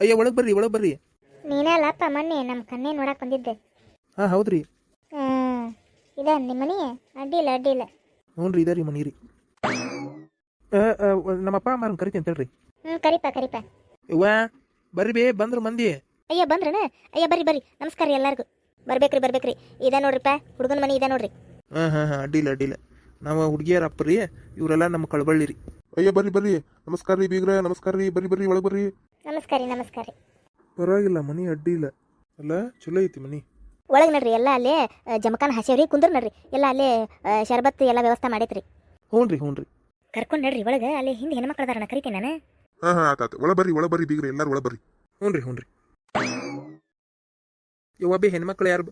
ಅಯ್ಯ ಒಳಗೆ ಬರ್ರಿ ಒಳಗೆ ಬರ್ರಿ. ನೀನೇ ಅಲ್ಲಪ್ಪ ಮೊನ್ನೆ ನಮ್ಮ ಕಣ್ಣೆ ನೋಡಕ್ಕೆ ಬಂದಿದ್ದೆ. ಹಾಂ ಹೌದ್ರಿ. ಇದೆ ನಿಮ್ಮ ಮನೆ? ಅಡ್ಡಿಲ್ಲ ಅಡ್ಡಿಲ್ಲ. ಹ್ಞೂ ರೀ ಇದಾರಿ ಮನಿ ರೀ. ನಮ್ಮ ಅಪ್ಪ ಅಮ್ಮ ಕರಿತೀನಿ ತಡ್ರಿ. ಕರಿಪ ಕರಿಪ. ಇವ್ವ ಬರ್ರಿ ಬೇ ಬಂದ್ರು ಮಂದಿ. ಅಯ್ಯ ಬಂದ್ರಣ? ಅಯ್ಯ ಬರ್ರಿ ಬರ್ರಿ, ನಮಸ್ಕಾರ ರೀ ಎಲ್ಲರಿಗೂ. ಬರ್ಬೇಕ್ರಿ ಬರ್ಬೇಕ್ರಿ. ಇದೆ ನೋಡ್ರಿಪ್ಪ ಹುಡುಗನ ಮನೆ ಇದೆ ನೋಡ್ರಿ. ಹಾಂ ಅಡ್ಡಿಲ್ಲ ಅಡ್ಡಿಲ್ಲ. ನಾವು ಹುಡುಗಿಯರ ಅಪ್ಪ ರೀ, ಇವರೆಲ್ಲ ನಮ್ಮ ಕಳಬಳ್ಳಿ ರೀ. ಅಯ್ಯ ಬರ್ರಿ ಬರ್ರಿ, ನಮಸ್ಕಾರ ರೀ ಬೀಗ್ರ, ನಮಸ್ಕಾರ ರೀ, ಬರ್ರಿ ಬರ್ರಿ ಒಳಗೆ ಬರ್ರಿ. ನಮಸ್ಕಾರ ರೀ ನಮಸ್ಕಾರ ರೀ. ಪರವಾಗಿಲ್ಲ ಮನಿ ಅಡ್ಡಿ ಇಲ್ಲ ಅಲ್ಲ, ಚಲೋ ಐತಿ ಮನಿ. ಒಳಗೆ ನಡ್ರಿ ಎಲ್ಲ ಅಲ್ಲೇ ಜಮಖಾನ ಹಾಸ್ಯವ್ರಿ, ಕುಂದ್ರ ನಡ್ರಿ ಎಲ್ಲ ಅಲ್ಲೇ ಶರ್ಬತ್ ಎಲ್ಲ ವ್ಯವಸ್ಥೆ ಮಾಡೈತ್ರಿ. ಹ್ಞೂ ರೀ. ಕರ್ಕೊಂಡು ನಡ್ರಿ ಒಳಗೆ, ಅಲ್ಲಿ ಹಿಂದೆ ಹೆಣ್ಮಕ್ಳು ಅದಾರ ಕರಿತೀನಿ ನಾನು. ಹಾಂ ಆತಾತ, ಒಳ ಬರ್ರಿ ಬೀಗ್ರ, ಎಲ್ಲಾರು ಒಳ ಬರ್ರಿ. ಹ್ಞೂ ರೀ. ಯವ್ವ ಬೇ ಹೆಣ್ಮಕ್ಳು ಯಾರು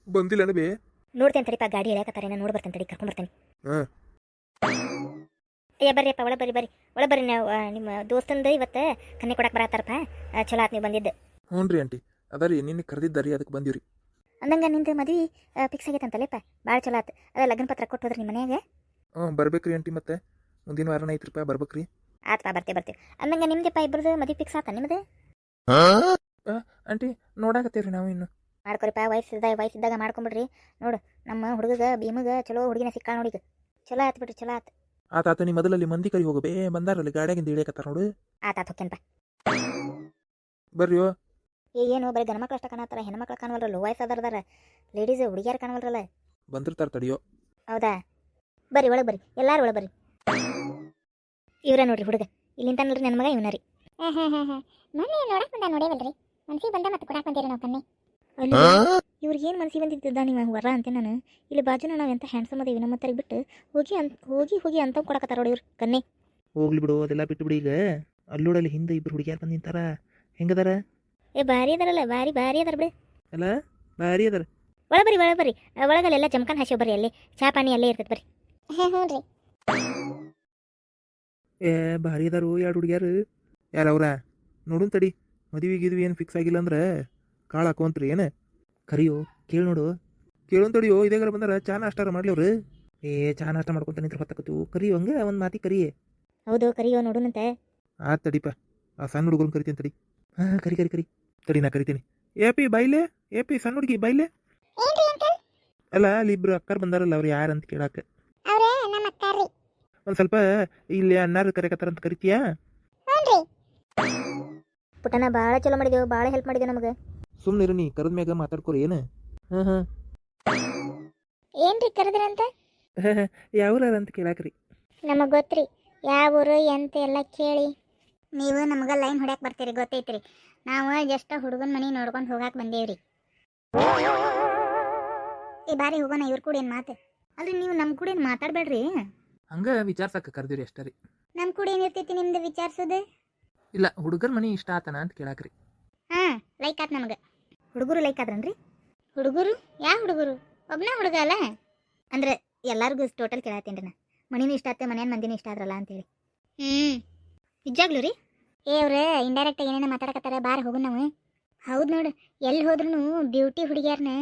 ಬಂದಿಲ್ಲ ಬೇ? ನೋಡ್ತೇನೆ ತಡಿಪ, ಗಾಡಿ ಎಳ್ಯಾಕತ್ತಾರೆ, ನಾನು ನೋಡಿ ಬರ್ತೇನೆ ತಡಿ, ಕರ್ಕೊಂಡು ಬರ್ತೇನೆ. ಹಾಂ ಅಯ್ಯ ಬರ್ರಿಯಪ್ಪ ಒಳ ಬರ್ರಿ ನಾವು ನಿಮ್ಮ ದೋಸ್ತಂದು ಇವತ್ತು ಕನ್ನೆ ಕೊಡಕ್ಕೆ ಬರತ್ತಾರಪ್ಪ. ಚಲೋ ಆತ್ ನೀವು ಬಂದಿದ್ದು. ಹ್ಞೂ ರೀ ಆಂಟಿ, ಅದ ರೀ ನಿನ್ನೆ ಕರೆದಿದ್ದಾರಿ, ಅದಕ್ಕೆ ಬಂದೀವಿ. ಅಂದಂಗೆ ನಿಂದು ಮದುವೆ ಫಿಕ್ಸ್ ಆಗೈತಂತಲ್ಲಪ್ಪ, ಭಾಳ ಚಲೋ ಆತು. ಅದ ಲಗ್ನ ಪತ್ರ ಕೊಟ್ಟು ಹೋದ್ರಿ ನಿಮ್ಮ ಮನ್ಯಾಗ? ಬರ್ಬೇಕ್ರಿ ಆಂಟಿ, ಮತ್ತೆ ಮುಂದಿನ ವಾರನ ಐತ್ರಿಪ್ಪ, ಬರ್ಬೇಕ್ರಿ. ಆತ್ಪಾ ಬರ್ತೀವಿ. ಅಂದಂಗೆ ನಿಮ್ದಪ್ಪ ಇಬ್ಬರದು ಮದುವೆ ಫಿಕ್ಸ್ ಆತ ನಿಮ್ಮದು? ಆಂಟಿ ನೋಡಾಕತ್ತೀವ್ರಿ ನಾವು ಇನ್ನು. ಮಾಡ್ಕೊರಿಪ್ಪ, ವಯಸ್ಸಿದ್ದಾಗ ಮಾಡ್ಕೊಂಬಿಡ್ರಿ. ನೋಡು ನಮ್ಮ ಹುಡುಗಗೆ ಭೀಮಗೆ ಚಲೋ ಹುಡುಗಿನ ಸಿಕ್ಕಾ ನೋಡಿ, ಚಲೋ ಆತು ಬಿಡ್ರಿ, ಚಲೋ ಆತು. ಆತಾತ ನೀ ಮೊದಲಲ್ಲಿ ಮಂದಿ ಕರಿ ಹೋಗು ಬೇ, ಬಂದಾರಲ್ಲಿ ಗಾಡಿಯಾಗಿಂದ ಇಳಿಯಕತ್ತಾರ ನೋಡು. ಆತಾತ ಹೊಕ್ಕೇನಪ್ಪ. ಬರ್ರಿಯೋ. ಏನು ಬರೀ ಗಣಮಕ್ಳು ಅಷ್ಟ ಕಾಣತ್ತಾರ, ಹೆಣ್ಮಕ್ಳು ಕಾಣವಲ್ರಲ್ಲ, ವಯಸ್ಸಾದಾರದಾರ, ಲೇಡೀಸ್ ಹುಡುಗಿಯಾರು ಕಾಣವಲ್ರಲ್ಲ. ಬಂದಿರ್ತಾರ ತಡಿಯೋ. ಹೌದಾ? ಬರ್ರಿ ಒಳಗೆ ಬರ್ರಿ, ಎಲ್ಲಾರು ಒಳಗೆ ಬರ್ರಿ. ಇವ್ರ ನೋಡ್ರಿ ಹುಡುಗ, ಇಲ್ಲಿಂದ ನೋಡ್ರಿ ನನ್ನ ಮಗ ಇವನ ರೀ. ಮೊನ್ನೆ ನೋಡಕ್ ಬಂದ ನೋಡೇವಲ್ರಿ, ಮನ್ಸಿಗೆ ಬಂದ ಮತ್ತೆ ಕೊಡಾಕ್ ಬಂದಿರಿ ನಾವು ಕನ್ನೆ. ಅಲ್ಲಿ ಇವ್ರಿಗೆ ಏನು ಮನ್ಸಿಗೆ ಬಂದಿದ್ದ ನೀವು ವರ ಅಂತೆ ನಾನು. ಇಲ್ಲಿ ಬಾಜುನ ನಾವು ಎಂತ ಹ್ಯಾಂಡ್ಸಮ್ ಅದೇವಿ, ನಮ್ಮ ಹತ್ತಿರ ಬಿಟ್ಟು ಹೋಗಿ ಅಂತ ಕೊಡಕತ್ತಾರ ನೋಡಿ ಇವ್ರು ಕನ್ನೆ. ಹೋಗ್ಲಿ ಬಿಡು, ಅದೆಲ್ಲ ಬಿಟ್ಟು ಬಿಡಿ. ಈಗ ಅಲ್ಲೋಡಲ್ಲಿ ಹಿಂದೆ ಇಬ್ರು ಹುಡುಗಿಯಾರು ಬಂದು ನಿಂತಾರ, ಹೆಂಗದಾರ? ಭಾರಿ ಅದಾರಲ್ಲ, ಭಾರಿ ಅದಾರ ಬಿಡು. ಅಲ್ಲ ಭಾರಿ ಅದಾರ. ಒಳಬರ್ರಿ ಒಳಗಲ್ಲೆಲ್ಲ ಜಮಖಾನ ಹಾಸ್ಯೋ ಬರ್ರಿ, ಅಲ್ಲಿ ಚಾ ಪಾನಿ ಅಲ್ಲೇ ಇರ್ತೈತೆ ಬರ್ರಿ. ಹ್ಞೂ ರೀ. ಭಾರಿ ಅದಾರು ಎರಡು ಹುಡುಗಿಯಾರು. ಯಾರವ್ರ ನೋಡುನ್ ತಡಿ, ಮದುವೆ ಏನು ಫಿಕ್ಸ್ ಆಗಿಲ್ಲ ಅಂದ್ರೆ ಕಾಳು ಹಾಕೋಂತ್ರಿ ಏನು? ಕರಿಯೋ, ಕೇಳಿ ನೋಡು. ಕೇಳೋನ್ ತಡಿಯೋ, ಇದೇಗಾರ ಬಂದಾರ ಚಾ ನಾಷ್ಟಾರ ಮಾಡ್ಲಿ ಅವ್ರು. ಚಾ ನಾಷ್ಟ ಮಾಡ್ಕೊಂತ ನಿಂತ್ರ ಹೊತ್ತಕತ್ತು, ಕರಿಯೋ ಹಂಗೆ ಒಂದು ಮಾತಿ ಕರಿಯೇ. ಹೌದು ಕರಿಯೋ ನೋಡುನಂತೆ. ತಡಿಪ, ಆ ಸಣ್ಣ ಹುಡುಗರನ್ನ ಕರಿತೀನಿ ತಡಿ. ಹಾಂ ಕರಿ ತಡಿ, ನಾ ಕರಿತೀನಿ. ಏಪಿ ಬೈಲೆ, ಸಣ್ಣ ಹುಡುಗಿ ಬೈಲೆ. ಅಲ್ಲ ಅಲ್ಲಿ ಇಬ್ರು ಅಕ್ಕಾರ್ ಬಂದಾರಲ್ಲ, ಅವ್ರು ಯಾರು ಅಂತ ಕೇಳಾಕ. ಒಂದು ಸ್ವಲ್ಪ ಇಲ್ಲಿ ಅಣ್ಣಾರು ಕರೆಕತ್ತಾರಂತ ಕರಿತೀಯಾ? ಪುಟ್ಟನ ಭಾಳ ಚಲೋ ಮಾಡಿದೆವು, ಭಾಳ ಹೆಲ್ಪ್ ಮಾಡಿದೆ ನಮಗೆ. ಸುಮ್ಮನೆ ನೀ ಕರೆದ ಮ್ಯಾಗ ಮಾತಾಡ್ಕೊರಿ ಏನು? ಹಾಂ ಏನ್ರಿ ಕರೆದ್ರಂತ? ಯಾವ್ರ ಅಂತ ಕೇಳಾಕ್ರಿ. ನಮಗೆ ಗೊತ್ತ್ರಿ ಯಾವ ಊರು ಎಂತ ಎಲ್ಲ ಕೇಳಿ ನೀವು ನಮ್ಗೆ ಲೈನ್ ಹೊಡ್ಯಾಕೆ ಬರ್ತೀರಿ, ಗೊತ್ತೈತ್ರಿ. ನಾವು ಜಸ್ಟ್ ಹುಡುಗನ ಮನೆ ನೋಡ್ಕೊಂಡು ಹೋಗಾಕ್ ಬಂದೇವ್ರಿ. ಬಾರಿ ಹೋಗೋಣ, ಇವ್ರ ಕೂಡ ಏನು ಮಾತು ಅಲ್ರಿ, ನೀವು ನಮ್ಮ ಕೂಡ ಏನು ಮಾತಾಡ್ಬೇಡ್ರಿ. ಹಂಗೆ ವಿಚಾರ್ಸಕ್ಕೆ ಕರೆದಿರಿ ಅಷ್ಟೇ ರೀ. ನಮ್ಮ ಕೂಡ ಏನಿರ್ತೈತಿ ನಿಮ್ದು ವಿಚಾರಿಸೋದು? ಇಲ್ಲ, ಹುಡುಗರ ಮನೆ ಇಷ್ಟ ಆತನ ಅಂತ ಕೇಳಾಕ್ರಿ. ಹಾಂ ಲೈಕ್ ಆತ್ ನಮಗೆ. ಹುಡುಗರು ಲೈಕ್ ಆದ್ರನ್ರಿ? ಹುಡುಗರು ಯಾವ ಹುಡುಗರು? ಒಬ್ಬನ ಹುಡುಗ ಅಲ್ಲ ಅಂದ್ರೆ ಎಲ್ಲರಿಗೂ ಟೋಟಲ್ ಕೇಳತ್ತೀನಿ ನಾ. ಮನಿನೂ ಇಷ್ಟ ಆತ್ತೆ, ಮನೆಯ ಮಂದಿನೂ ಇಷ್ಟ ಆದ್ರಲ್ಲ ಅಂತೇಳಿ. ನಿಜಾಗ್ಲೂ ರೀ? ಅವ್ರೆ ಇಂಡೈರೆಕ್ಟ್ ಏನೇನೋ ಮಾತಾಡಕತ್ತಾರ, ಬಾರ ಹೋಗು ನಾವು. ಹೌದು ನೋಡು, ಎಲ್ಲಿ ಹೋದ್ರೂ ಬ್ಯೂಟಿ ಹುಡುಗಿಯಾರನ್ನ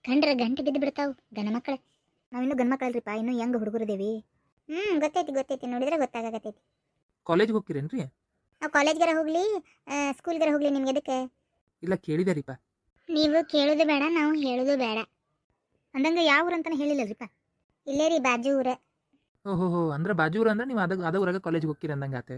ಕಂಡ್ರೆ ಗಂಟೆ ಬಿದ್ದು ಬಿಡ್ತಾವು ಗಂಡ ಮಕ್ಕಳು. ನಾವಿನ್ನೂ ಗಂಡ ಮಕ್ಕಳಲ್ರಿಪ್ಪ, ಇನ್ನೂ ಹೆಂಗೆ ಹುಡುಗರದೇವಿ. ಗೊತ್ತೈತಿ, ನೋಡಿದ್ರೆ ಗೊತ್ತಾಗತ್ತೈತಿ. ಕಾಲೇಜ್ಗೆ ಹೋಗ್ತೀರೇನ್ರಿ? ನಾವು ಕಾಲೇಜ್ಗಾರ ಹೋಗ್ಲಿ ಸ್ಕೂಲ್ಗಾರ ಹೋಗ್ಲಿ, ನಿಮ್ಗೆ ಎದಕ್ಕೆ? ಇಲ್ಲ ಕೇಳಿದಾರಿಪ್ಪ. ನೀವು ಕೇಳೋದು ಬೇಡ, ನಾವು ಹೇಳೋದು ಬೇಡ ಅಂದಂಗೆ. ಯಾವ ಊರು ಅಂತಾನೆ ಹೇಳಿಲ್ಲರಿಪ್ಪ. ಇಲ್ಲೇ ರೀ ಬಾಜು ಊರ. ಓಹೋ, ಅಂದ್ರೆ ಬಾಜು ಊರು ಅಂದ್ರೆ ನೀವು ಅದ ಊರಾಗ ಕಾಲೇಜ್ಗೆ ಹೋಗ್ತೀರಿ ಅಂದಂಗೆ ಆತೆ.